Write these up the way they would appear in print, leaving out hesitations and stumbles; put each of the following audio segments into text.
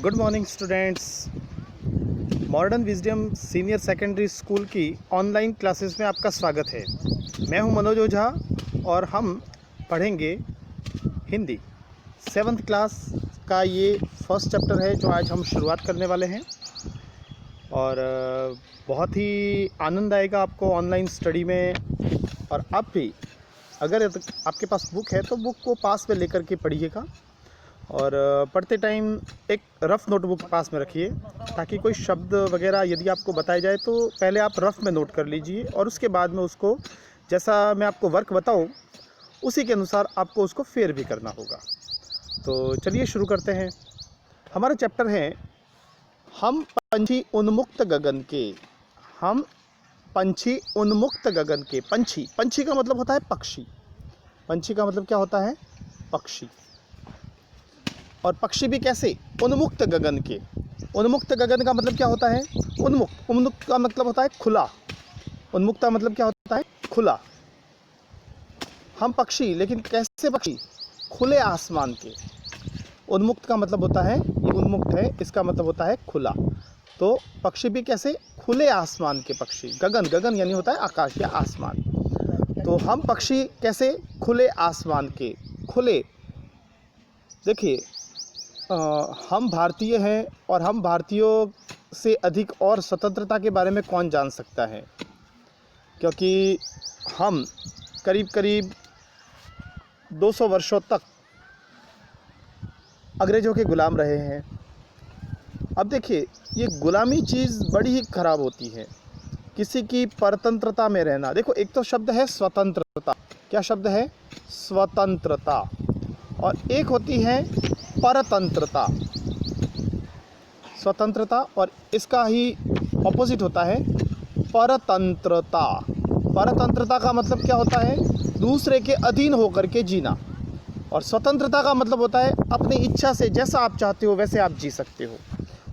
Good morning students. Modern wisdom senior secondary school की online classes में आपका स्वागत है। मैं हूं मनोज ओझा और हम पढ़ेंगे हिंदी 7th क्लास का ये फर्स्ट चैप्टर है जो आज हम शुरुआत करने वाले हैं। और बहुत ही आनंद आएगा आपको ऑनलाइन स्टडी में। और आप भी अगर आपके पास बुक है तो बुक को पास में लेकर के पढ़िएगा और पढ़ते टाइम एक रफ़ नोटबुक पास में रखिए ताकि कोई शब्द वगैरह यदि आपको बताया जाए तो पहले आप रफ़ में नोट कर लीजिए और उसके बाद में उसको जैसा मैं आपको वर्क बताऊं उसी के अनुसार आपको उसको फेयर भी करना होगा। तो चलिए शुरू करते हैं। हमारा चैप्टर है हम पंछी उन्मुक्त गगन के। हम पंछी उन्मुक्त गगन के। पंछी, पंछी का मतलब होता है पक्षी। पंछी का मतलब क्या होता है? पक्षी। और पक्षी भी कैसे? उन्मुक्त गगन के। उन्मुक्त गगन का मतलब क्या होता है? उन्मुक्त। उन्मुक्त का मतलब होता है खुला। उन्मुक्त का मतलब क्या होता है? खुला। हम पक्षी, लेकिन कैसे पक्षी? खुले आसमान के। उन्मुक्त का मतलब होता है, ये उन्मुक्त है, इसका मतलब होता है खुला। तो पक्षी भी कैसे? खुले आसमान के पक्षी। गगन, गगन यानी होता है आकाश या आसमान। तो हम पक्षी कैसे? खुले आसमान के। खुले। देखिए, हम भारतीय हैं और हम भारतीयों से अधिक और स्वतंत्रता के बारे में कौन जान सकता है, क्योंकि हम करीब करीब 200 वर्षों तक अंग्रेज़ों के ग़ुलाम रहे हैं। अब देखिए, ये ग़ुलामी चीज़ बड़ी ही ख़राब होती है, किसी की परतंत्रता में रहना। देखो, एक तो शब्द है स्वतंत्रता। क्या शब्द है? स्वतंत्रता। और एक होती है परतंत्रता। स्वतंत्रता और इसका ही ऑपोजिट होता है परतंत्रता। परतंत्रता का मतलब क्या होता है? दूसरे के अधीन होकर के जीना। और स्वतंत्रता का मतलब होता है अपनी इच्छा से जैसा आप चाहते हो वैसे आप जी सकते हो।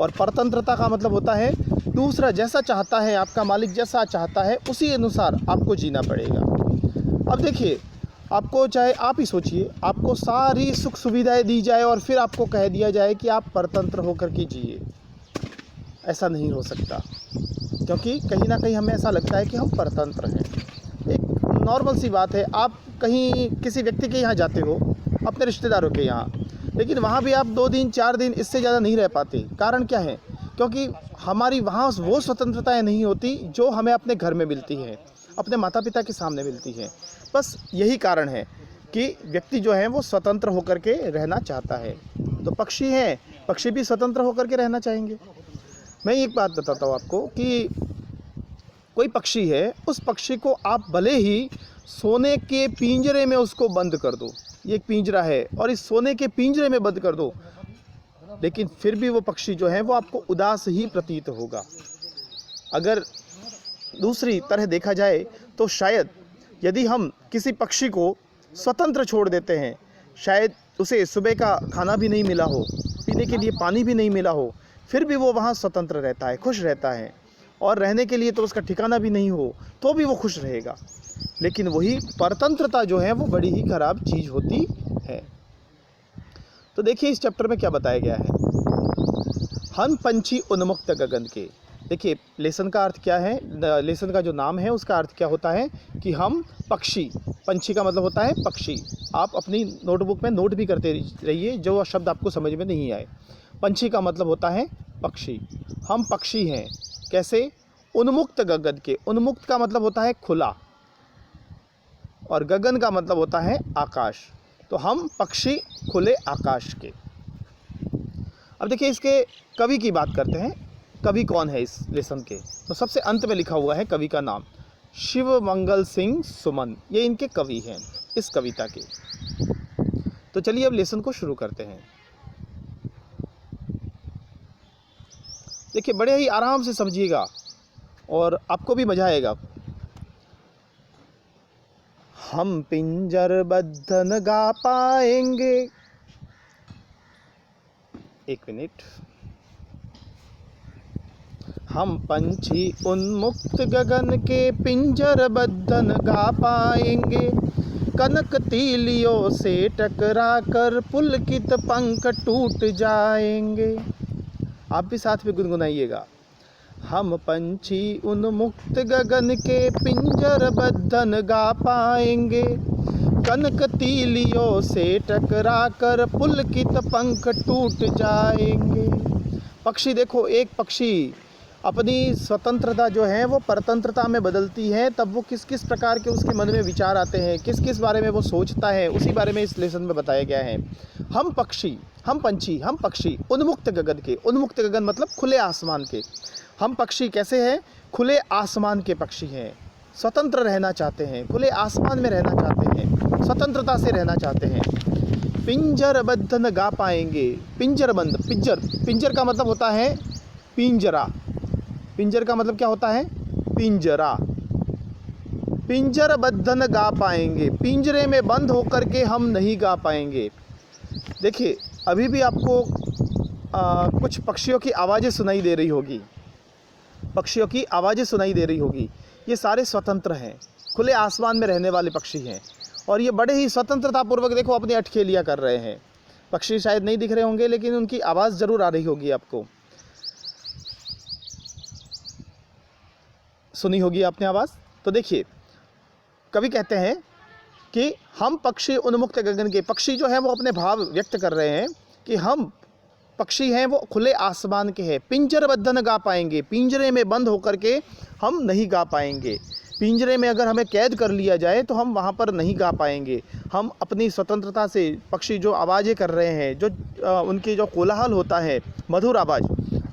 और परतंत्रता का मतलब होता है दूसरा जैसा चाहता है, आपका मालिक जैसा चाहता है उसी अनुसार आपको जीना पड़ेगा। अब देखिए, आपको चाहे आप ही सोचिए, आपको सारी सुख सुविधाएं दी जाए और फिर आपको कह दिया जाए कि आप परतंत्र होकर के जिए। ऐसा नहीं हो सकता, क्योंकि कहीं ना कहीं हमें ऐसा लगता है कि हम परतंत्र हैं। एक नॉर्मल सी बात है, आप कहीं किसी व्यक्ति के यहाँ जाते हो, अपने रिश्तेदारों के यहाँ, लेकिन वहाँ भी आप 2 दिन 4 दिन इससे ज़्यादा नहीं रह पाते। कारण क्या है? क्योंकि हमारी वहाँ वो स्वतंत्रताएँ नहीं होती जो हमें अपने घर में मिलती है, अपने माता पिता के सामने मिलती है। बस यही कारण है कि व्यक्ति जो है वो स्वतंत्र होकर के रहना चाहता है। तो पक्षी हैं, पक्षी भी स्वतंत्र होकर के रहना चाहेंगे। मैं एक बात बताता हूँ आपको कि कोई पक्षी है, उस पक्षी को आप भले ही सोने के पिंजरे में उसको बंद कर दो, ये एक पिंजरा है और इस सोने के पिंजरे में बंद कर दो, लेकिन फिर भी वो पक्षी जो है वो आपको उदास ही प्रतीत होगा। अगर दूसरी तरह देखा जाए तो शायद यदि हम किसी पक्षी को स्वतंत्र छोड़ देते हैं, शायद उसे सुबह का खाना भी नहीं मिला हो, पीने के लिए पानी भी नहीं मिला हो, फिर भी वो वहाँ स्वतंत्र रहता है, खुश रहता है। और रहने के लिए तो उसका ठिकाना भी नहीं हो तो भी वो खुश रहेगा। लेकिन वही परतंत्रता जो है वो बड़ी ही खराब चीज़ होती है। तो देखिए इस चैप्टर में क्या बताया गया है। हम पंछी उन्मुक्त गगन के। देखिए, लेसन का अर्थ क्या है? लेसन का जो नाम है उसका अर्थ क्या होता है कि हम पक्षी। पंछी का मतलब होता है पक्षी। आप अपनी नोटबुक में नोट भी करते रहिए जो शब्द आपको समझ में नहीं आए। पंछी का मतलब होता है पक्षी। हम पक्षी हैं। कैसे? उन्मुक्त गगन के। उन्मुक्त का मतलब होता है खुला और गगन का मतलब होता है आकाश। तो हम पक्षी खुले आकाश के। अब देखिए, इसके कवि की बात करते हैं। कवि कौन है इस लेसन के? तो सबसे अंत में लिखा हुआ है कवि का नाम, शिव मंगल सिंह सुमन। ये इनके कवि हैं इस कविता के। तो चलिए अब लेसन को शुरू करते हैं। देखिए, बड़े ही आराम से समझिएगा और आपको भी मजा आएगा। हम पिंजरबद्ध न गा पाएंगे। एक मिनट। हम पंछी उन्मुक्त गगन के पिंजरबद्ध न गा पाएंगे। कनक तीलियों से टकरा कर पुलकित पंख टूट जाएंगे। आप भी साथ में गुनगुनाइएगा। हम पंछी उन्मुक्त गगन के पिंजर बद्धन गा पाएंगे, कनक तीलियों से टकरा कर पुलकित पंख टूट जाएंगे। पक्षी देखो, एक पक्षी अपनी स्वतंत्रता जो है वो परतंत्रता में बदलती है, तब वो किस किस प्रकार के उसके मन में विचार आते हैं, किस किस बारे में वो सोचता है, उसी बारे में इस लेसन में बताया गया है। हम पक्षी, हम पंछी, हम पक्षी उन्मुक्त गगन के, उन्मुक्त गगन मतलब खुले आसमान के। हम पक्षी कैसे हैं? खुले आसमान के पक्षी हैं, स्वतंत्र रहना चाहते हैं, खुले आसमान में रहना चाहते हैं, स्वतंत्रता से रहना चाहते हैं। पिंजर बद्धन गा पाएंगे, पिंजर बंद, पिंजर, पिंजर का मतलब होता है पिंजरा, पिंजर का मतलब क्या होता है? पिंजरा। पिंजर बद्धन गा पाएंगे, पिंजरे में बंद होकर के हम नहीं गा पाएंगे। देखिए अभी भी आपको कुछ पक्षियों की आवाज़ें सुनाई दे रही होगी, पक्षियों की आवाज़ें सुनाई दे रही होगी। ये सारे स्वतंत्र हैं, खुले आसमान में रहने वाले पक्षी हैं, और ये बड़े ही स्वतंत्रतापूर्वक देखो अपनी अठखेलियाँ कर रहे हैं। पक्षी शायद नहीं दिख रहे होंगे, लेकिन उनकी आवाज़ ज़रूर आ रही होगी, आपको सुनी होगी आपने आवाज़। तो देखिए कवि कहते हैं कि हम पक्षी उन्मुक्त गगन के, पक्षी जो है वो अपने भाव व्यक्त कर रहे हैं कि हम पक्षी हैं वो खुले आसमान के हैं। पिंजर बद्धन गा पाएंगे, पिंजरे में बंद होकर के हम नहीं गा पाएंगे। पिंजरे में अगर हमें कैद कर लिया जाए तो हम वहाँ पर नहीं गा पाएंगे। हम अपनी स्वतंत्रता से, पक्षी जो आवाज़ें कर रहे हैं, जो उनकी जो कोलाहल होता है, मधुर आवाज़,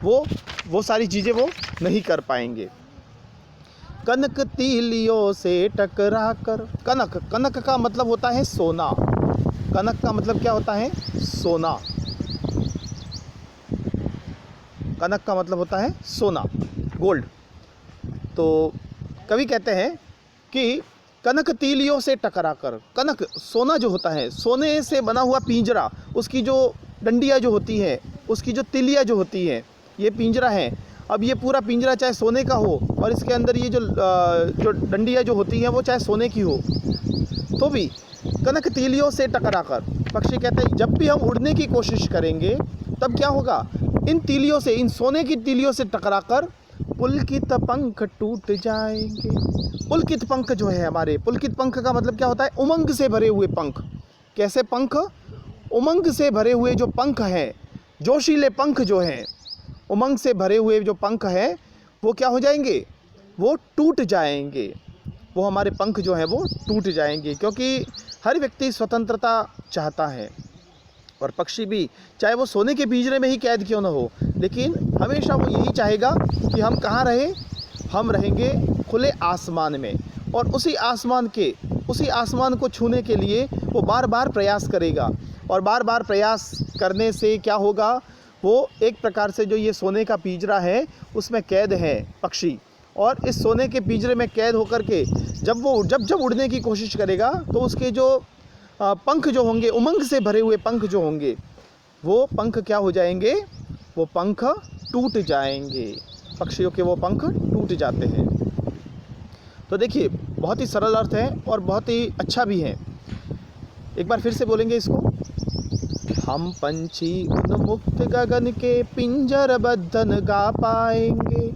वो सारी चीज़ें वो नहीं कर पाएंगे। कनक तीलियों से टकरा कर, कनक, कनक का मतलब होता है सोना, कनक का मतलब क्या होता है? सोना। कनक का मतलब होता है सोना, गोल्ड। तो कवि कहते हैं कि कनक तीलियों से टकरा कर, कनक सोना जो होता है, सोने से बना हुआ पिंजरा, उसकी जो डंडियाँ जो होती है, उसकी जो तिलियाँ जो होती है, ये पिंजरा है। अब ये पूरा पिंजरा चाहे सोने का हो, और इसके अंदर ये जो डंडियाँ जो होती हैं वो चाहे सोने की हो, तो भी कनक तीलियों से टकरा कर, पक्षी कहते हैं जब भी हम उड़ने की कोशिश करेंगे तब क्या होगा? इन तीलियों से, इन सोने की तीलियों से टकरा कर पुलकित पंख टूट जाएंगे। पुलकित पंख जो है हमारे, पुलकित पंख का मतलब क्या होता है? उमंग से भरे हुए पंख। कैसे पंख? उमंग से भरे हुए जो पंख हैं, जोशीले पंख जो हैं, उमंग से भरे हुए जो पंख हैं वो क्या हो जाएंगे? वो टूट जाएंगे। वो हमारे पंख जो हैं वो टूट जाएंगे, क्योंकि हर व्यक्ति स्वतंत्रता चाहता है, और पक्षी भी, चाहे वो सोने के पिंजरे में ही कैद क्यों ना हो, लेकिन हमेशा वो यही चाहेगा कि हम कहाँ रहें? हम रहेंगे खुले आसमान में, और उसी आसमान को छूने के लिए वो बार बार प्रयास करेगा, और बार बार प्रयास करने से क्या होगा? वो एक प्रकार से जो ये सोने का पिंजरा है उसमें कैद है पक्षी, और इस सोने के पिंजरे में कैद होकर के जब उड़ने की कोशिश करेगा तो उसके जो पंख जो होंगे, उमंग से भरे हुए पंख जो होंगे, वो पंख क्या हो जाएंगे? वो पंख टूट जाएंगे। पक्षियों के वो पंख टूट जाते हैं। तो देखिए बहुत ही सरल अर्थ है और बहुत ही अच्छा भी है। एक बार फिर से बोलेंगे इसको। हम पंछी उन्मुक्त गगन के पिंजर बद्धन गा पाएंगे,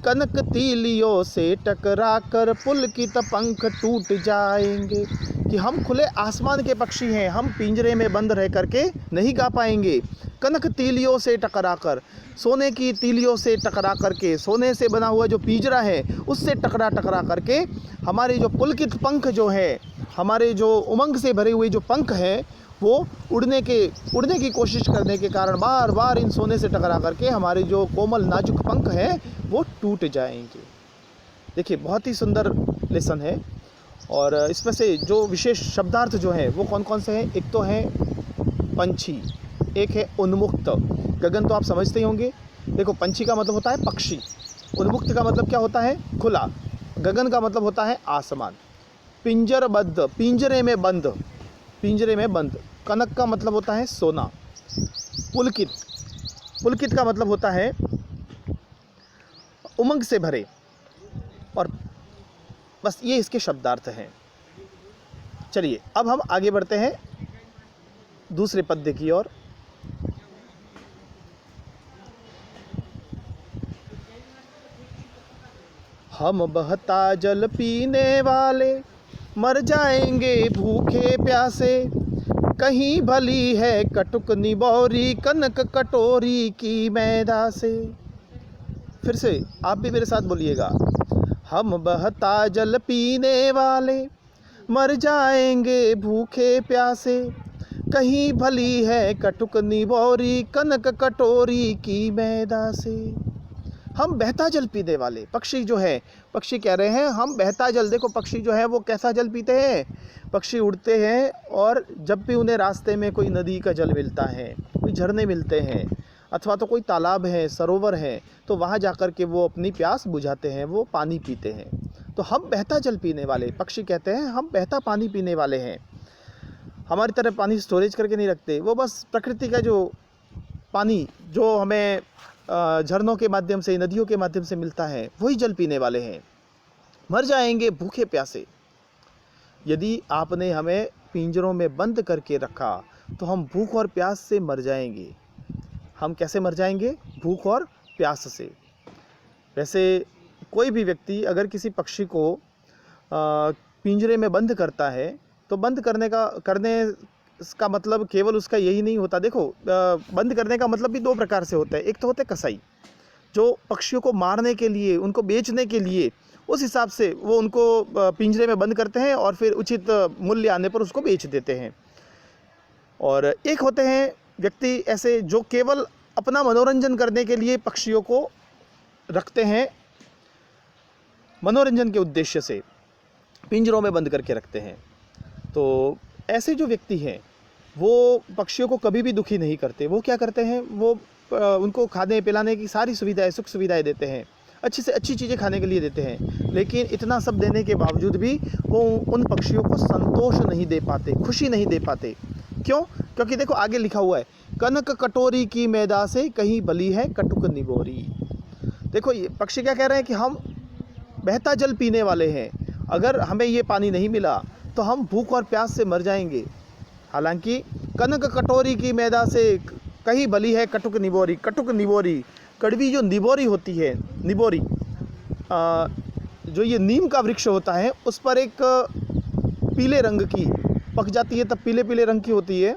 कनक तीलियों से टकरा कर पुलकित पंख टूट जाएंगे। कि हम खुले आसमान के पक्षी हैं, हम पिंजरे में बंद रह करके नहीं गा पाएंगे। कनक तीलियों से टकरा कर, सोने की तीलियों से टकरा करके, सोने से बना हुआ जो पिंजरा है उससे टकरा करके हमारे जो पुलकित पंख जो है, हमारे जो उमंग से भरे हुए जो पंख हैं, वो उड़ने की कोशिश करने के कारण बार बार इन सोने से टकरा करके हमारे जो कोमल नाजुक पंख हैं वो टूट जाएंगे। देखिए बहुत ही सुंदर लेसन है, और इसमें से जो विशेष शब्दार्थ जो है वो कौन कौन से हैं? एक तो है पंछी, एक है उन्मुक्त। गगन तो आप समझते ही होंगे। देखो पंछी का मतलब होता है पक्षी, उन्मुक्त का मतलब क्या होता है? खुला। गगन का मतलब होता है आसमान। पिंजरबद्ध, पिंजरे में बंद, पिंजरे में बंद। कनक का मतलब होता है सोना। पुलकित, पुलकित का मतलब होता है उमंग से भरे। और बस ये इसके शब्दार्थ हैं। चलिए अब हम आगे बढ़ते हैं दूसरे पद्य की ओर। हम बहता जल पीने वाले मर जाएंगे भूखे प्यासे, कहीं भली है कटुक निबोरी कनक कटोरी की मैदा से। फिर से आप भी मेरे साथ बोलिएगा। हम बहता जल पीने वाले मर जाएंगे भूखे प्यासे, कहीं भली है कटुक निबोरी कनक कटोरी की मैदा से। हम बहता जल पीने वाले, पक्षी जो है, पक्षी कह रहे हैं हम बहता जल। देखो पक्षी जो है वो कैसा जल पीते हैं, पक्षी उड़ते हैं और जब भी उन्हें रास्ते में कोई नदी का जल मिलता है, कोई झरने मिलते हैं, अथवा तो कोई तालाब है, सरोवर है, तो वहाँ जाकर के वो अपनी प्यास बुझाते हैं, वो पानी पीते हैं। तो हम बहता जल पीने वाले, पक्षी कहते हैं हम बहता पानी पीने वाले हैं। हमारी तरह पानी स्टोरेज करके नहीं रखते, वो बस प्रकृति का जो पानी जो हमें झरनों के माध्यम से, नदियों के माध्यम से मिलता है, वही जल पीने वाले हैं। मर जाएंगे भूखे प्यासे। यदि आपने हमें पिंजरों में बंद करके रखा तो हम भूख और प्यास से मर जाएंगे। हम कैसे मर जाएंगे? भूख और प्यास से। वैसे कोई भी व्यक्ति अगर किसी पक्षी को पिंजरे में बंद करता है तो बंद करने का मतलब केवल उसका यही नहीं होता। देखो बंद करने का मतलब भी दो प्रकार से होता है। एक तो होता है कसाई, जो पक्षियों को मारने के लिए, उनको बेचने के लिए उस हिसाब से वो उनको पिंजरे में बंद करते हैं और फिर उचित मूल्य आने पर उसको बेच देते हैं। और एक होते हैं व्यक्ति ऐसे जो केवल अपना मनोरंजन करने के लिए पक्षियों को रखते हैं, मनोरंजन के उद्देश्य से पिंजरों में बंद करके रखते हैं। तो ऐसे जो व्यक्ति हैं वो पक्षियों को कभी भी दुखी नहीं करते। वो क्या करते हैं, वो उनको खाने पिलाने की सारी सुविधाएं, सुख सुविधाएं देते हैं, अच्छी से अच्छी चीज़ें खाने के लिए देते हैं। लेकिन इतना सब देने के बावजूद भी वो उन पक्षियों को संतोष नहीं दे पाते, खुशी नहीं दे पाते। क्यों? क्योंकि देखो आगे लिखा हुआ है, कनक कटोरी की मैदा से कहीं भली है कटुक निबोरी। देखो ये पक्षी क्या कह रहे हैं कि हम बहता जल पीने वाले हैं, अगर हमें ये पानी नहीं मिला तो हम भूख और प्यास से मर जाएंगे। हालांकि कनक कटोरी की मैदा से कहीं भली है कटुक निबोरी। कटुक निबोरी, कड़वी जो निबोरी होती है, निबोरी जो ये नीम का वृक्ष होता है, उस पर एक पीले रंग की पक जाती है, तब पीले पीले रंग की होती है,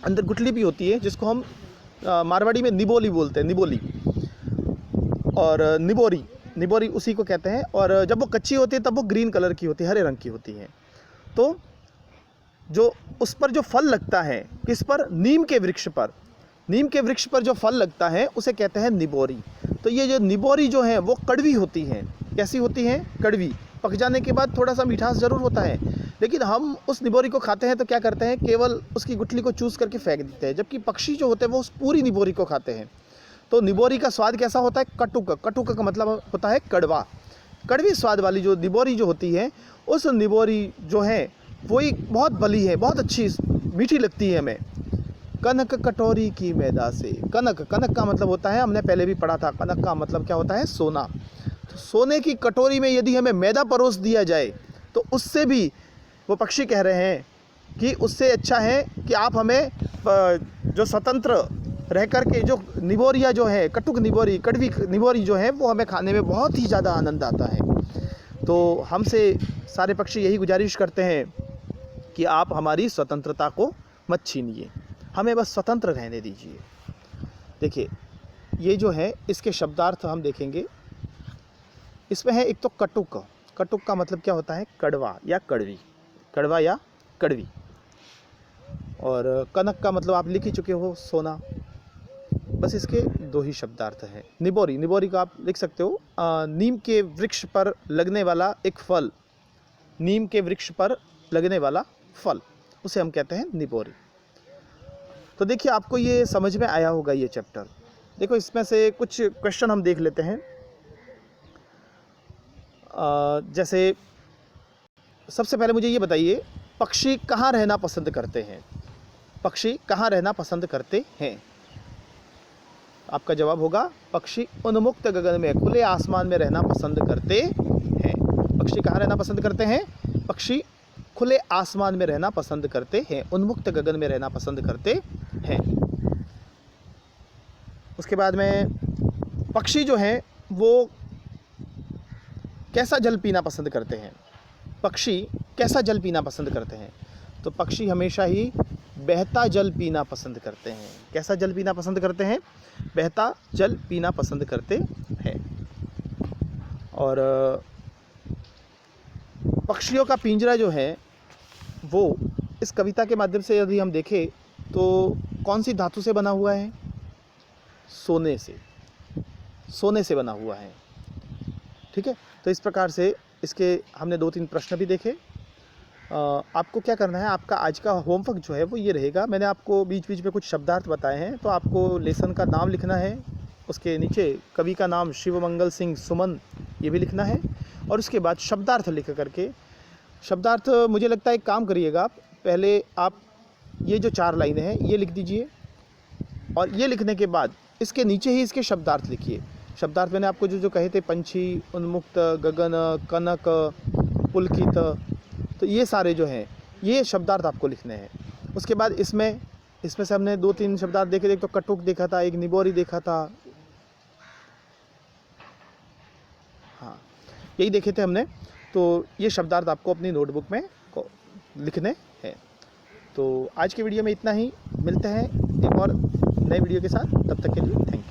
अंदर गुठली भी होती है, जिसको हम मारवाड़ी में निबोली बोलते हैं, निबोली और निबोरी उसी को कहते हैं। और जब वो कच्ची होती है तब वो ग्रीन कलर की होती है, हरे रंग की होती है। तो जो उस पर जो फल लगता है, किस पर? नीम के वृक्ष पर। नीम के वृक्ष पर जो फल लगता है उसे कहते हैं निबोरी। तो ये जो निबोरी जो है वो कड़वी होती हैं। कैसी होती हैं? कड़वी। पक जाने के बाद थोड़ा सा मिठास ज़रूर होता है, लेकिन हम उस निबोरी को खाते हैं तो क्या करते हैं, केवल उसकी गुठली को चूस करके फेंक देते हैं। जबकि पक्षी जो होते हैं वो उस पूरी निबोरी को खाते हैं। तो निबोरी का स्वाद कैसा होता है? कटुक। कटुक का मतलब होता है कड़वा। कड़वी स्वाद वाली जो निबोरी जो होती है, उस निबोरी जो है वो एक बहुत भली है, बहुत अच्छी मीठी लगती है हमें। कनक कटोरी की मैदा से। कनक, कनक का मतलब होता है, हमने पहले भी पढ़ा था, कनक का मतलब क्या होता है? सोना। तो सोने की कटोरी में यदि हमें मैदा परोस दिया जाए तो उससे भी वो पक्षी कह रहे हैं कि उससे अच्छा है कि आप हमें जो स्वतंत्र रह कर के जो निबोरिया जो है, कटुक निबोरी, कड़वी निबोरी जो है, वो हमें खाने में बहुत ही ज़्यादा आनंद आता है। तो हमसे सारे पक्षी यही गुजारिश करते हैं कि आप हमारी स्वतंत्रता को मत छीनिए, हमें बस स्वतंत्र रहने दीजिए। देखिए ये जो है इसके शब्दार्थ हम देखेंगे। इसमें है एक तो कटुक। कटुक का मतलब क्या होता है? कड़वा या कड़वी, कड़वा या कड़वी। और कनक का मतलब आप लिख ही चुके हो, सोना। बस इसके दो ही शब्दार्थ हैं। निबोरी, निबोरी का आप लिख सकते हो नीम के वृक्ष पर लगने वाला एक फल, नीम के वृक्ष पर लगने वाला फल, उसे हम कहते हैं निबोरी। तो देखिए आपको ये समझ में आया होगा ये चैप्टर। देखो इसमें से कुछ क्वेश्चन हम देख लेते हैं। जैसे सबसे पहले मुझे ये बताइए, पक्षी कहाँ रहना पसंद करते हैं? पक्षी कहाँ रहना पसंद करते हैं? आपका जवाब होगा पक्षी उन्मुक्त गगन में, खुले आसमान में रहना पसंद करते हैं। पक्षी कहाँ रहना पसंद करते हैं? पक्षी खुले आसमान में रहना पसंद करते हैं, उन्मुक्त गगन में रहना पसंद करते हैं। उसके बाद में पक्षी जो हैं वो कैसा जल पीना पसंद करते हैं? पक्षी कैसा जल पीना पसंद करते हैं? तो पक्षी हमेशा ही बहता जल पीना पसंद करते हैं। कैसा जल पीना पसंद करते हैं? बहता जल पीना पसंद करते हैं। और पक्षियों का पिंजरा जो है वो इस कविता के माध्यम से यदि हम देखें तो कौन सी धातु से बना हुआ है? सोने से, सोने से बना हुआ है। ठीक है, तो इस प्रकार से इसके हमने 2-3 प्रश्न भी देखे। आपको क्या करना है, आपका आज का होमवर्क जो है वो ये रहेगा। मैंने आपको बीच बीच में कुछ शब्दार्थ बताए हैं, तो आपको लेसन का नाम लिखना है, उसके नीचे कवि का नाम शिवमंगल सिंह सुमन ये भी लिखना है, और उसके बाद शब्दार्थ लिख करके, शब्दार्थ मुझे लगता है एक काम करिएगा आप, पहले आप ये जो 4 लाइनें हैं ये लिख दीजिए, और ये लिखने के बाद इसके नीचे ही इसके शब्दार्थ लिखिए। शब्दार्थ मैंने आपको जो जो कहे थे, पंछी, उन्मुक्त, गगन, कनक, पुलकित, तो ये सारे जो हैं ये शब्दार्थ आपको लिखने हैं। उसके बाद इसमें से हमने 2-3 शब्दार्थ देखे थे। एक तो कटुक देखा था, एक निबोरी देखा था, हाँ यही देखे थे हमने। तो ये शब्दार्थ आपको अपनी नोटबुक में लिखने हैं। तो आज की वीडियो में इतना ही, मिलते हैं एक और नए वीडियो के साथ, तब तक के लिए थैंक यू।